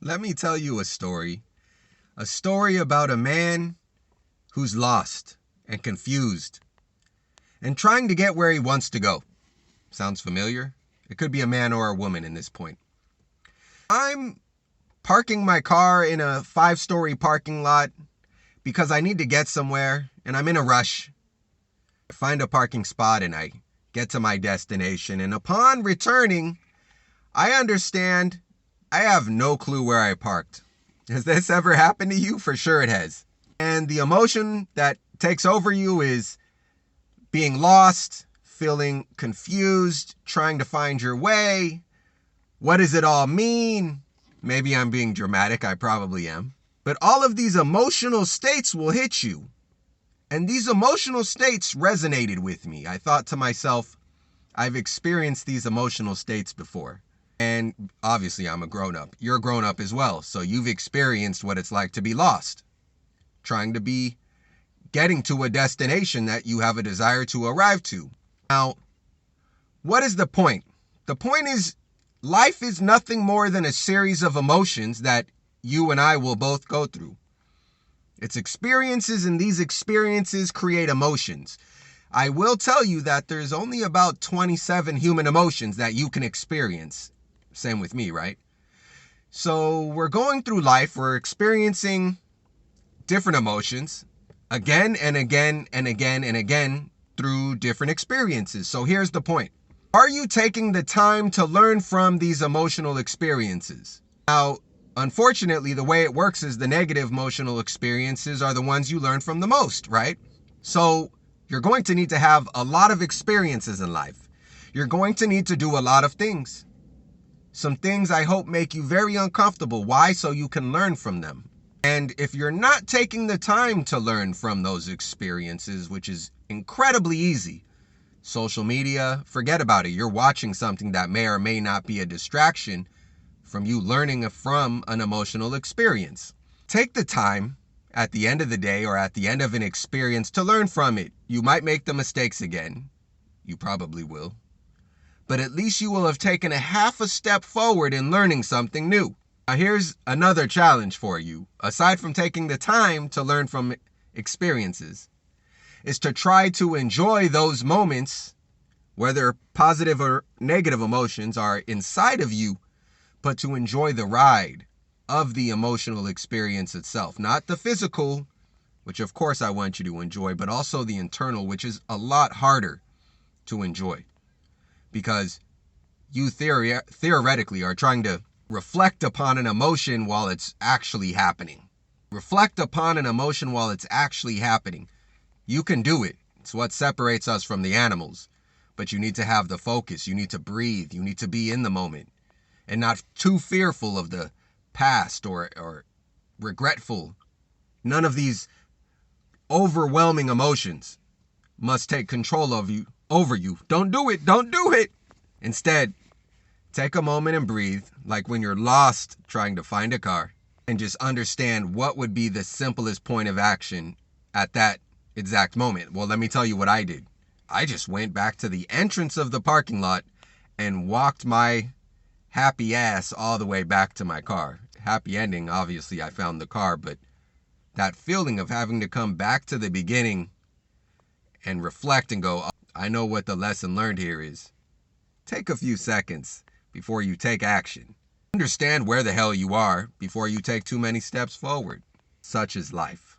Let me tell you a story. A story about a man who's lost and confused and trying to get where he wants to go. Sounds familiar? It could be a man or a woman in this point. I'm parking my car in a 5-story parking lot because I need to get somewhere and I'm in a rush. I find a parking spot and I get to my destination, and upon returning, I understand I have no clue where I parked. Has this ever happened to you? For sure it has. And the emotion that takes over you is being lost, feeling confused, trying to find your way. What does it all mean? Maybe I'm being dramatic, I probably am. But all of these emotional states will hit you. And these emotional states resonated with me. I thought to myself, I've experienced these emotional states before. And obviously I'm a grown-up. You're a grown-up as well. So you've experienced what it's like to be lost. Trying to be getting to a destination that you have a desire to arrive to. Now, what is the point? The point is, life is nothing more than a series of emotions that you and I will both go through. It's experiences, and these experiences create emotions. I will tell you that there's only about 27 human emotions that you can experience. Same with me, right? So we're going through life, we're experiencing different emotions again and again and again and again through different experiences. So here's the point. Are you taking the time to learn from these emotional experiences? Now, unfortunately, the way it works is the negative emotional experiences are the ones you learn from the most, right? So you're going to need to have a lot of experiences in life. You're going to need to do a lot of things. Some things I hope make you very uncomfortable. Why? So you can learn from them. And if you're not taking the time to learn from those experiences, which is incredibly easy, social media, forget about it. You're watching something that may or may not be a distraction from you learning from an emotional experience. Take the time at the end of the day or at the end of an experience to learn from it. You might make the mistakes again. You probably will. But at least you will have taken a half a step forward in learning something new. Now here's another challenge for you. Aside from taking the time to learn from experiences, is to try to enjoy those moments, whether positive or negative emotions are inside of you, but to enjoy the ride of the emotional experience itself. Not the physical, which of course I want you to enjoy, but also the internal, which is a lot harder to enjoy. Because you theoretically are trying to reflect upon an emotion while it's actually happening. Reflect upon an emotion while it's actually happening. You can do it. It's what separates us from the animals. But you need to have the focus. You need to breathe. You need to be in the moment. And not too fearful of the past or regretful. None of these overwhelming emotions must take control of you, over you. Don't do it. Don't do it. Instead, take a moment and breathe, like when you're lost trying to find a car, and just understand what would be the simplest point of action at that exact moment. Well, let me tell you what I did. I just went back to the entrance of the parking lot and walked my happy ass all the way back to my car. Happy ending, obviously I found the car, but that feeling of having to come back to the beginning and reflect and go, oh, I know what the lesson learned here is. Take a few seconds before you take action. Understand where the hell you are before you take too many steps forward. Such is life.